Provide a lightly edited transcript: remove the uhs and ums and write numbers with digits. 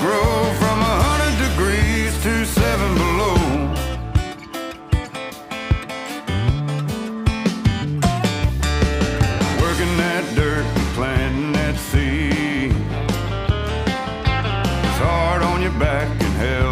grow from 100 degrees to 7 below. Working that dirt and planting that seed, it's hard on your back and hell